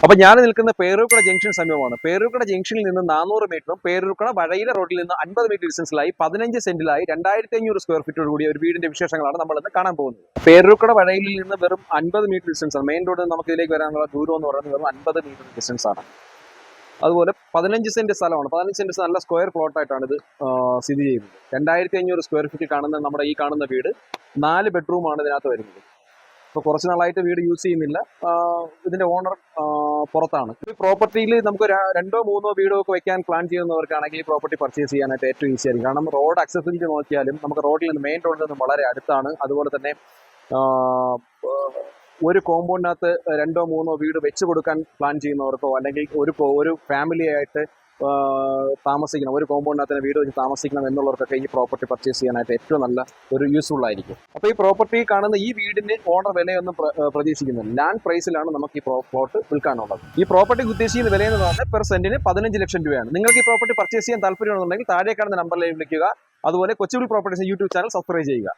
അപ്പൊ ഞാൻ നിൽക്കുന്ന പേരൂർക്കട ജംഗ്ഷൻ സമീപമാണ്. പേരൂർക്കട ജംഗ്ഷനിൽ നിന്ന് 400 മീറ്ററും പേരൂർക്കട വഴയില റോഡിൽ നിന്ന് 50 മീറ്റർ ഡിസ്റ്റൻസിലായി 15 സെന്റിലായി 2500 സ്ക്വയർ ഫീറ്റോട് കൂടിയ ഒരു വീടിന്റെ വിശേഷങ്ങളാണ് നമ്മൾ ഇന്ന് കാണാൻ പോകുന്നത്. പേരൂർക്കട വഴയിലിൽ നിന്ന് വെറും 50 മീറ്റർ ഡിസ്റ്റൻസ് ആണ്. മെയിൻ റോഡിൽ നിന്ന് നമുക്ക് ഇതിലേക്ക് വരാനുള്ള ദൂരം എന്ന് പറയുന്നത് വെറും 50 മീറ്റർ ഡിസ്റ്റൻസ് ആണ്. അതുപോലെ 15 സെന്റ് സ്ഥലമാണ്. 15 സെന്റ് നല്ല സ്ക്വയർ പ്ലോട്ട് ആയിട്ടാണ് ഇത് സ്ഥിതി ചെയ്യുന്നത്. 2500 സ്ക്വയർ ഫീറ്റ് കാണുന്ന നമ്മുടെ ഈ കാണുന്ന വീട് 4 ബെഡ്റൂമാണ് ഇതിനകത്ത് വരുന്നത്. ഇപ്പോൾ കുറച്ച് നാളായിട്ട് വീട് യൂസ് ചെയ്യുന്നില്ല. ഇതിന്റെ ഓണർ പുറത്താണ്. ഈ പ്രോപ്പർട്ടിയിൽ നമുക്ക് രണ്ടോ മൂന്നോ വീടോ ഒക്കെ വെക്കാൻ പ്ലാൻ ചെയ്യുന്നവർക്കാണെങ്കിൽ ഈ പ്രോപ്പർട്ടി പർച്ചേസ് ചെയ്യാനായിട്ട് ഏറ്റവും ഈസി ആയിരിക്കും. കാരണം റോഡ് അക്സസിബിലിറ്റി നോക്കിയാലും നമുക്ക് റോഡിൽ നിന്ന് മെയിൻ റോഡിൽ നിന്ന് വളരെ അടുത്താണ്. അതുപോലെ തന്നെ ഒരു കോമ്പൗണ്ടിനകത്ത് രണ്ടോ മൂന്നോ വീട് വെച്ച് കൊടുക്കാൻ പ്ലാൻ ചെയ്യുന്നവർക്കോ അല്ലെങ്കിൽ ഒരു ഫാമിലി ആയിട്ട് താമസിക്കണം, ഒരു കോമ്പൗണ്ടിനകത്ത് തന്നെ വീട് വെച്ച് താമസിക്കണം എന്നുള്ളവർക്കൊക്കെ ഈ പ്രോപ്പർട്ടി പർച്ചേസ് ചെയ്യാനായിട്ട് ഏറ്റവും നല്ല ഒരു യൂസ്ഫുൾ ആയിരിക്കും. അപ്പോൾ ഈ പ്രോപ്പർട്ടി കാണുന്ന ഈ വീടിന് ഓണർ വിലയൊന്നും പ്രതീക്ഷിക്കുന്നില്ല. ലാൻഡ് പ്രൈസിലാണ് നമുക്ക് ഈ പ്ലോട്ട് വിൽക്കാനുള്ളത്. ഈ പ്രോപ്പർട്ടിക്ക് ഉദ്ദേശിക്കുന്ന വില എന്ന് പറഞ്ഞാൽ പെർ സെന്റിന് 15 ലക്ഷം രൂപയാണ്. നിങ്ങൾക്ക് ഈ പ്രോപ്പർട്ടി പർച്ചേസ് ചെയ്യാൻ താല്പര്യമുണ്ടെങ്കിൽ താഴെ കാണുന്ന നമ്പറിലേക്ക് വിളിക്കുക. അതുപോലെ കൊച്ചുവിൽ പ്രോപ്പർട്ടീസ് യൂട്യൂബ് ചാനൽ സബ്സ്ക്രൈബ് ചെയ്യുക.